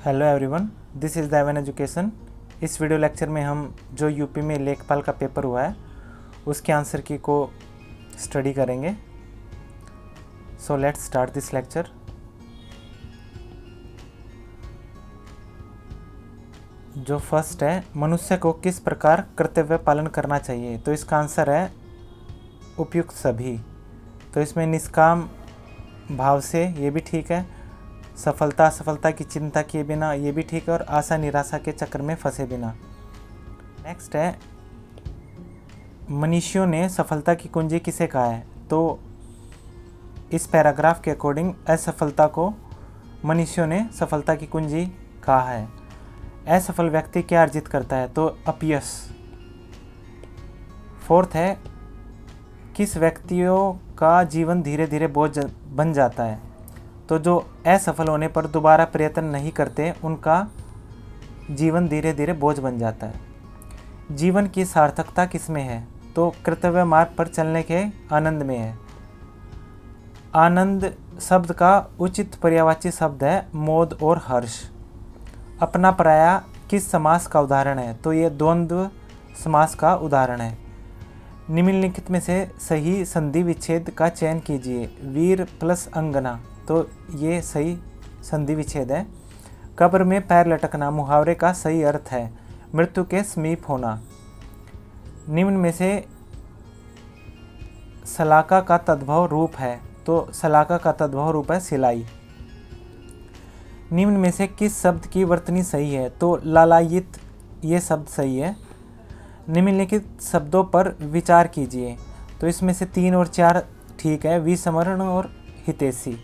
Hello everyone, this is the education. इस video lecture में हम जो यूपी में लेखपाल का पेपर हुआ है उसके आंसर की को स्टडी करेंगे। So let's start this lecture. जो फर्स्ट है, मनुष्य को किस प्रकार कर्तव्य पालन करना चाहिए, तो इसका आंसर है उपयुक्त सभी। तो इसमें निष्काम भाव से ये भी ठीक है, सफलता असफलता की चिंता किए बिना ये भी ठीक है, और आशा निराशा के चक्कर में फंसे बिना। नेक्स्ट है, मनीषियों ने सफलता की कुंजी किसे कहा है, तो इस पैराग्राफ के अकॉर्डिंग असफलता को मनीषियों ने सफलता की कुंजी कहा है। असफल व्यक्ति क्या अर्जित करता है, तो अपयश। फोर्थ है, किस व्यक्तियों का जीवन धीरे धीरे बोझ बन जाता है, तो जो असफल होने पर दोबारा प्रयत्न नहीं करते उनका जीवन धीरे धीरे बोझ बन जाता है। जीवन की सार्थकता किसमें है, तो कर्तव्य मार्ग पर चलने के आनंद में है। आनंद शब्द का उचित पर्यायवाची शब्द है मोद और हर्ष। अपना पराया किस समास का उदाहरण है, तो ये द्वंद्व समास का उदाहरण है। निम्नलिखित में से सही संधि विच्छेद का चयन कीजिए। वीर प्लस अंगना, तो ये सही संधि विच्छेद है। कब्र में पैर लटकना मुहावरे का सही अर्थ है मृत्यु के समीप होना। निम्न में से सलाका का तद्भव रूप है, तो सलाका का तद्भव रूप है सिलाई। निम्न में से किस शब्द की वर्तनी सही है, तो लालायित ये शब्द सही है। निम्नलिखित शब्दों पर विचार कीजिए, तो इसमें से 3 और 4 ठीक है, विस्मरण और हितैषी।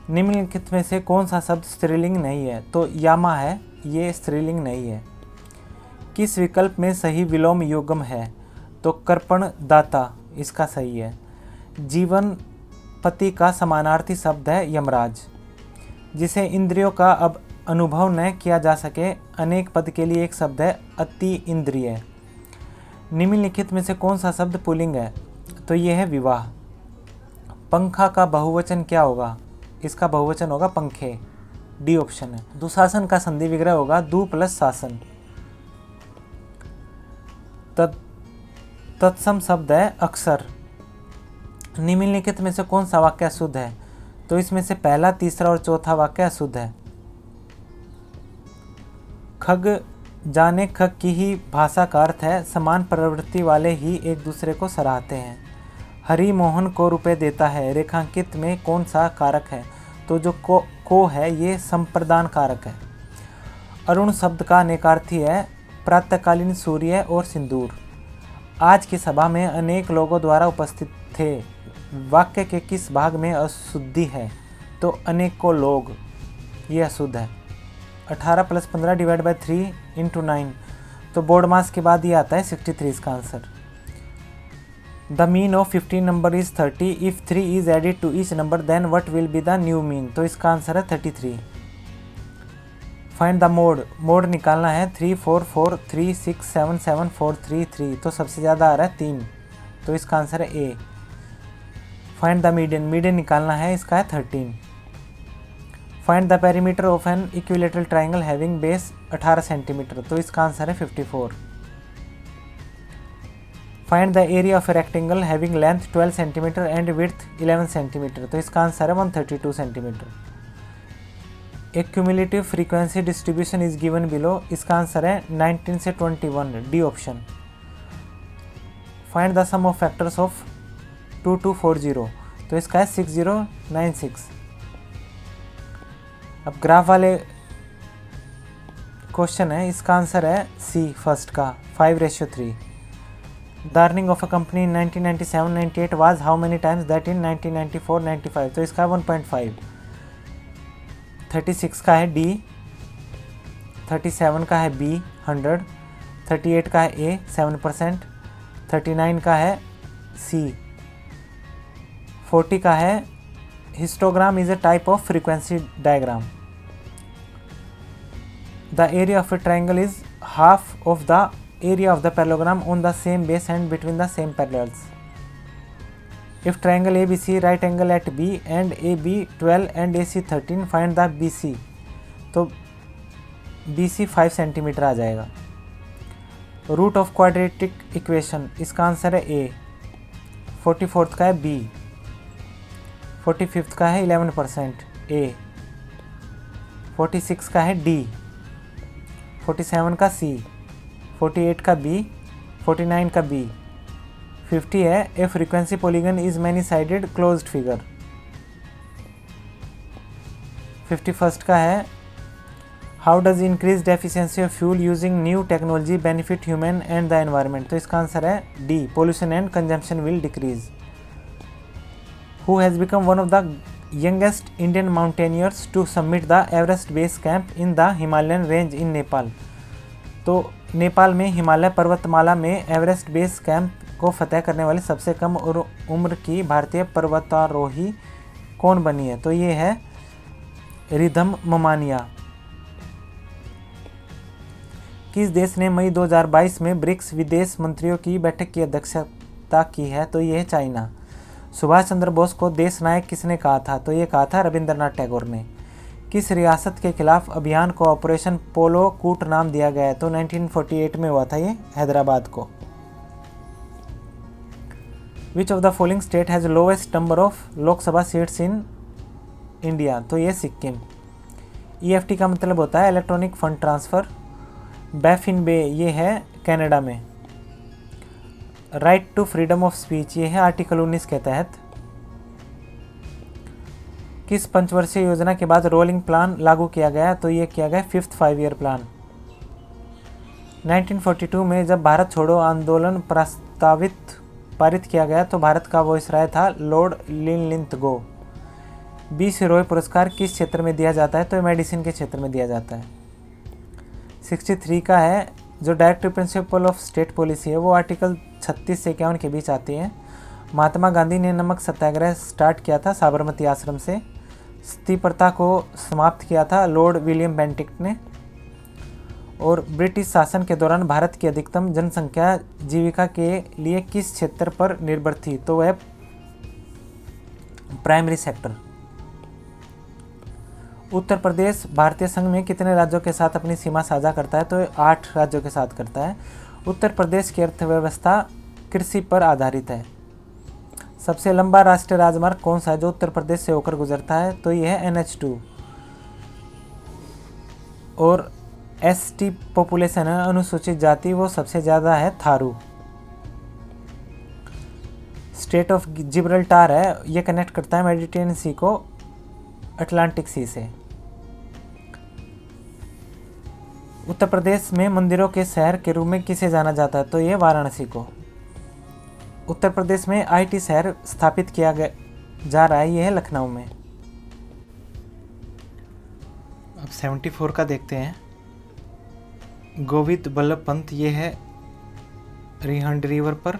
निम्नलिखित में से कौन सा शब्द स्त्रीलिंग नहीं है, तो यामा है, ये स्त्रीलिंग नहीं है। किस विकल्प में सही विलोम युग्म है, तो कर्पण दाता इसका सही है। जीवन पति का समानार्थी शब्द है यमराज। जिसे इंद्रियों का अब अनुभव न किया जा सके अनेक पद के लिए एक शब्द है अति इंद्रिय। निम्नलिखित में से कौन सा शब्द पुल्लिंग है, तो यह है विवाह। पंखा का बहुवचन क्या होगा, इसका बहुवचन होगा पंखे, डी ऑप्शन है। दुशासन का संधि विग्रह होगा दु प्लस शासन। तत्सम शब्द है अक्षर। निम्नलिखित में से कौन सा वाक्य अशुद्ध है, तो इसमें से पहला, तीसरा और चौथा वाक्य अशुद्ध है। खग जाने खग की ही भाषा का अर्थ है समान प्रवृत्ति वाले ही एक दूसरे को सराहते हैं। हरि मोहन को रुपए देता है रेखांकित में कौन सा कारक है, तो जो को है ये संप्रदान कारक है। अरुण शब्द का अनेकार्थी है प्रातःकालीन सूर्य और सिंदूर। आज की सभा में अनेक लोगों द्वारा उपस्थित थे। वाक्य के किस भाग में अशुद्धि है, तो अनेकों लोग, ये अशुद्ध है। 18 + 15 / 3 × 9, तो बोर्ड मास के बाद ये आता है 63 इसका answer. The mean of 15 number is 30। If 3 is added to each number then what will be the new mean, तो इसका आंसर है 33। फाइंड द मोड निकालना है 3 4 4 3 6 7 7 4 3 3, तो सबसे ज़्यादा आ रहा है 3, तो इसका आंसर है ए। फाइंड द मीडियन निकालना है, इसका है 13। Find the perimeter of an equilateral triangle having base 18 centimetre, तो इसका आंसर है 54। Find the area of a rectangle having length 12 centimetre and width 11 centimetre, तो इसका आंसर है 132 सेंटीमीटर। एक cumulative frequency distribution is given below, इसका answer है 19 से 21, D option. Find the sum of factors of 2240, तो इसका है 6096। अब ग्राफ वाले क्वेश्चन है, इसका आंसर है सी फर्स्ट का 5:3। The earning of a company in 1997-98 was how many times that in 1994-95, तो इसका है 1.5। 36 का है डी, 37 का है बी 100, 38 का है ए 7%, 39 का है सी, 40 का है histogram is a type of frequency diagram. The area of a triangle is half of the area of the parallelogram on the same base and between the same parallels. If triangle ABC right angle at B and AB 12 and AC 13, find the BC. तो BC 5 centimetre आ जाएगा। Root of quadratic equation, इसका answer है A। 44th का है B। 45th का है 11% A। 46 का है D। 47 का C। 48 का B। 49 का B। 50 है a frequency polygon is many sided closed figure. 51st का है how does increase efficiency of fuel using new technology benefit human and the environment. तो इसका आंसर है D, pollution and consumption will decrease. Who has become one of the youngest Indian mountaineers to submit the Everest base camp in the Himalayan range in Nepal. तो नेपाल में हिमालय पर्वतमाला में Everest base camp को फतह करने वाली सबसे कम उम्र की भारतीय पर्वतारोही कौन बनी है? तो ये है रिधम ममानिया। किस देश ने मई 2022 में ब्रिक्स विदेश मंत्रियों की बैठक की अध्यक्षता की है? तो ये है चाइना। सुभाष चंद्र बोस को देश नायक किसने कहा था? तो ये कहा था रविंद्रनाथ टैगोर ने। किस रियासत के खिलाफ अभियान को ऑपरेशन पोलो कूट नाम दिया गया है? तो 1948 में हुआ था ये, हैदराबाद को। Which of the following state has lowest number of Lok Sabha seats in India? तो ये सिक्किम। EFT का मतलब होता है electronic fund transfer. Baffin Bay ये है कनाडा में। Right to freedom of speech ये है आर्टिकल 19 के तहत। किस पंचवर्षीय योजना के बाद रोलिंग प्लान लागू किया गया? तो ये किया गया 5th 5-year प्लान। 1942 में जब भारत छोड़ो आंदोलन पारित किया गया तो भारत का वॉइसराय था लॉर्ड लिनलिंथगो। B.C. रॉय पुरस्कार किस क्षेत्र में दिया जाता है? तो मेडिसिन के क्षेत्र में दिया जाता है। 63 का है जो directive principle of state policy है वो आर्टिकल 36 से 51 के बीच आती है। महात्मा गांधी ने नमक सत्याग्रह स्टार्ट किया था साबरमती आश्रम से। सती प्रथा को समाप्त किया था लॉर्ड विलियम बेंटिक्ट ने। और ब्रिटिश शासन के दौरान भारत की अधिकतम जनसंख्या जीविका के लिए किस क्षेत्र पर निर्भर थी? तो वह प्राइमरी सेक्टर। उत्तर प्रदेश भारतीय संघ में कितने राज्यों के साथ अपनी सीमा साझा करता है? तो 8 राज्यों के साथ करता है। उत्तर प्रदेश की अर्थव्यवस्था कृषि पर आधारित है। सबसे लंबा राष्ट्रीय राजमार्ग कौन सा है जो उत्तर प्रदेश से होकर गुजरता है? तो ये है NH2। और ST पॉपुलेशन है अनुसूचित जाति वो सबसे ज़्यादा है थारू। स्टेट ऑफ जिब्राल्टार है ये कनेक्ट करता है मेडिटेरियन सी को अटलांटिक सी से। उत्तर प्रदेश में मंदिरों के शहर के रूप में किसे जाना जाता है? तो ये वाराणसी को। उत्तर प्रदेश में IT शहर स्थापित किया जा रहा है ये है लखनऊ में। अब 74 का देखते हैं। गोविंद बल्लभ पंत ये है रिहंड रिवर पर।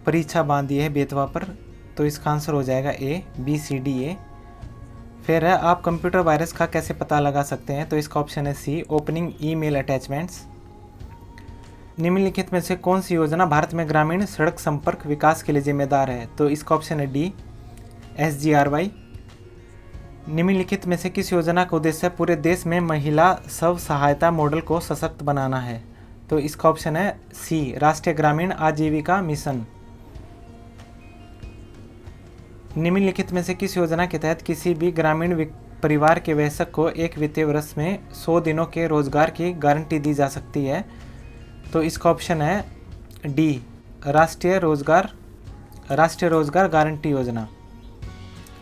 परीक्षा बांध ये है बेतवा पर। तो इसका आंसर हो जाएगा A B C D A। फिर है आप कंप्यूटर वायरस का कैसे पता लगा सकते हैं? तो इसका ऑप्शन है C ओपनिंग ईमेल अटैचमेंट्स। निम्नलिखित में से कौन सी योजना भारत में ग्रामीण सड़क संपर्क विकास के लिए जिम्मेदार है? तो इसका ऑप्शन है D SGRY। निम्नलिखित में से किस योजना का उद्देश्य पूरे देश में महिला स्व सहायता मॉडल को सशक्त बनाना है? तो इसका ऑप्शन है C राष्ट्रीय ग्रामीण आजीविका मिशन। निम्नलिखित में से किस योजना के तहत किसी भी ग्रामीण परिवार के वयस्क को एक वित्तीय वर्ष में 100 दिनों के रोजगार की गारंटी दी जा सकती है? तो इसका ऑप्शन है D राष्ट्रीय रोजगार गारंटी योजना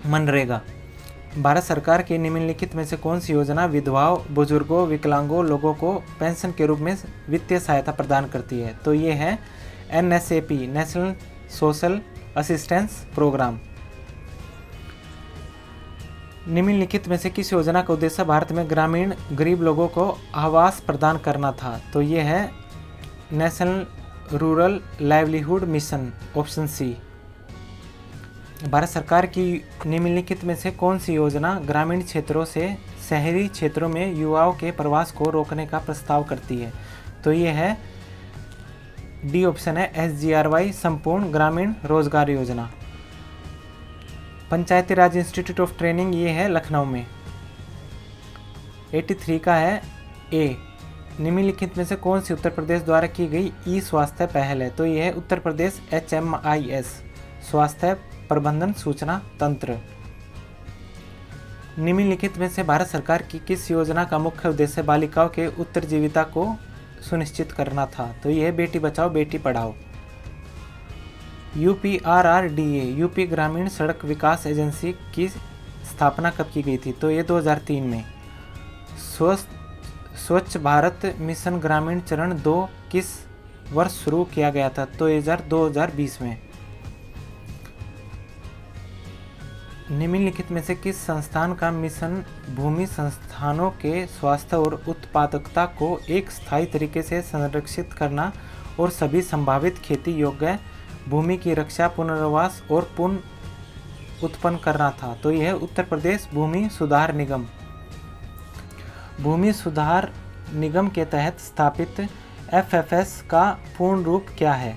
मनरेगा। भारत सरकार की निम्नलिखित में से कौन सी योजना विधवाओं बुजुर्गों विकलांगों लोगों को पेंशन के रूप में वित्तीय सहायता प्रदान करती है? तो ये है NSAP national social assistance programme. निम्नलिखित में से किस योजना का उद्देश्य भारत में ग्रामीण गरीब लोगों को आवास प्रदान करना था? तो ये है national rural livelihood mission option C। Bharat सरकार की निम्नलिखित में से कौन सी योजना ग्रामीण क्षेत्रों से शहरी क्षेत्रों में युवाओं के प्रवास को रोकने का प्रस्ताव करती है? तो ये है D ऑप्शन है SGRY संपूर्ण ग्रामीण रोजगार योजना। पंचायती राज इंस्टीट्यूट ऑफ ट्रेनिंग ये है लखनऊ में। 83 का है ए, निम्नलिखित में से कौन सी उत्तर प्रदेश द्वारा की गई ई स्वास्थ्य पहल है? तो यह है उत्तर प्रदेश HMIS स्वास्थ्य प्रबंधन सूचना तंत्र। निम्नलिखित में से भारत सरकार की किस योजना का मुख्य उद्देश्य बालिकाओं के उत्तरजीविता को सुनिश्चित करना था? तो यह है बेटी बचाओ बेटी पढ़ाओ। UPRRDA यूपी ग्रामीण सड़क विकास एजेंसी की स्थापना कब की गई थी? तो ये 2003 में। स्वच्छ भारत मिशन ग्रामीण चरण 2 किस वर्ष शुरू किया गया था? तो 2020 में। निम्नलिखित में से किस संस्थान का मिशन भूमि संस्थानों के स्वास्थ्य और उत्पादकता को एक स्थायी तरीके से संरक्षित करना और सभी संभावित खेती योग्य भूमि की रक्षा, पुनर्वास और पुनः उत्पन्न करना था? तो यह है उत्तर प्रदेश भूमि सुधार निगम। भूमि सुधार निगम के तहत स्थापित FFS का पूर्ण रूप क्या है?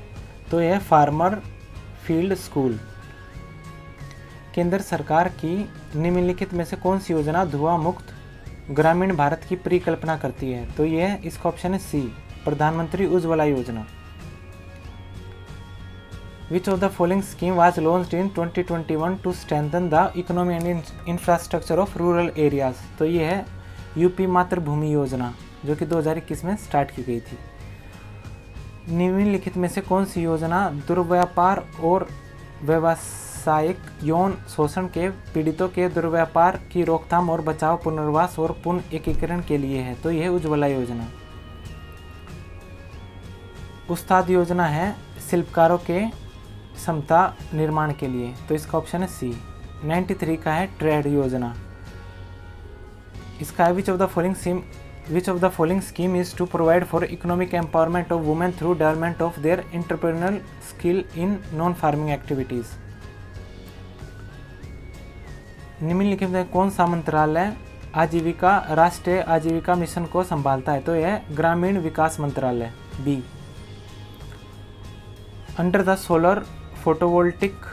तो यह फार्मर फील्ड स्कूल। केंद्र सरकार की निम्नलिखित में से कौन सी योजना धुआं मुक्त ग्रामीण भारत की परिकल्पना करती है? तो यह इसका ऑप्शन है सी, प्रधानमंत्री उज्ज्वला योजना। Which of the following scheme was launched in 2021 to strengthen the economy and infrastructure of rural areas? तो ये है यूपी मातृभूमि योजना जो कि 2021 में स्टार्ट की गई थी। निम्नलिखित में से कौन सी योजना दुर्व्यापार और व्यावसायिक यौन शोषण के पीड़ितों के दुर्व्यापार की रोकथाम और बचाव, पुनर्वास और पुनः एकीकरण के लिए है? तो यह उज्ज्वला योजना। उस्ताद योजना है शिल्पकारों के क्षमता निर्माण के लिए, तो इसका ऑप्शन है सी। 93 का है ट्रेड योजना। इसका है which of the following scheme is to provide for economic empowerment of women through development of their entrepreneurial skill in non farming activities. निम्नलिखित में कौन सा मंत्रालय राष्ट्रीय आजीविका मिशन को संभालता है? तो यह ग्रामीण विकास मंत्रालय। B. Under the solar photovoltaic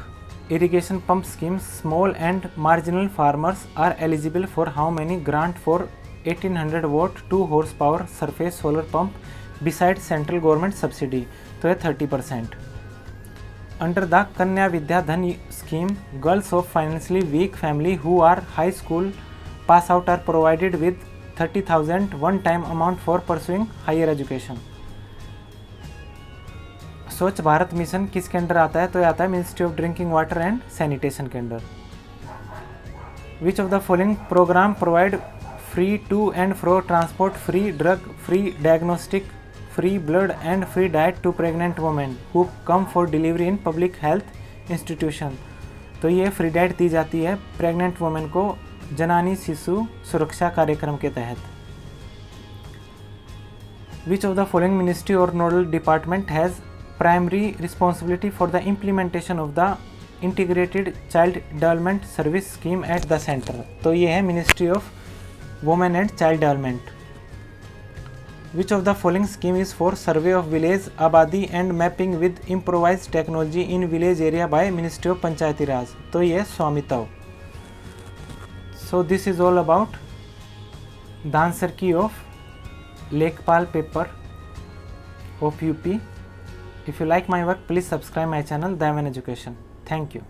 irrigation pump scheme, small and marginal farmers are eligible for how many grant for 1800 watt 2 horsepower surface solar pump besides central government subsidy? तो है 30%। Under the Kanya Vidya Dhan scheme, girls of financially weak family who are high school pass out are provided with 30,000 one-time amount for pursuing higher education। स्वच्छ Bharat mission किसके under आता है? तो ये आता है ministry of drinking water and sanitation के अंडर। Which of the following program provide free to and fro transport, free drug, free diagnostic, free blood and free diet to pregnant women who come for delivery in public health institution? तो ये free diet दी जाती है pregnant women को जनानी शिशु सुरक्षा कार्यक्रम के तहत। Which of the following ministry और nodal department has primary responsibility for the implementation of the integrated child development service scheme at the center? तो ये है ministry of women and child development. Which of the following scheme is for survey of village आबादी and mapping with improvise technology in village area by ministry of Panchayati Raj? तो ये है Svamitva. So this is all about the answer key of Lekhpal paper of UP. If you like my work, please subscribe my channel, Devan Education. Thank you.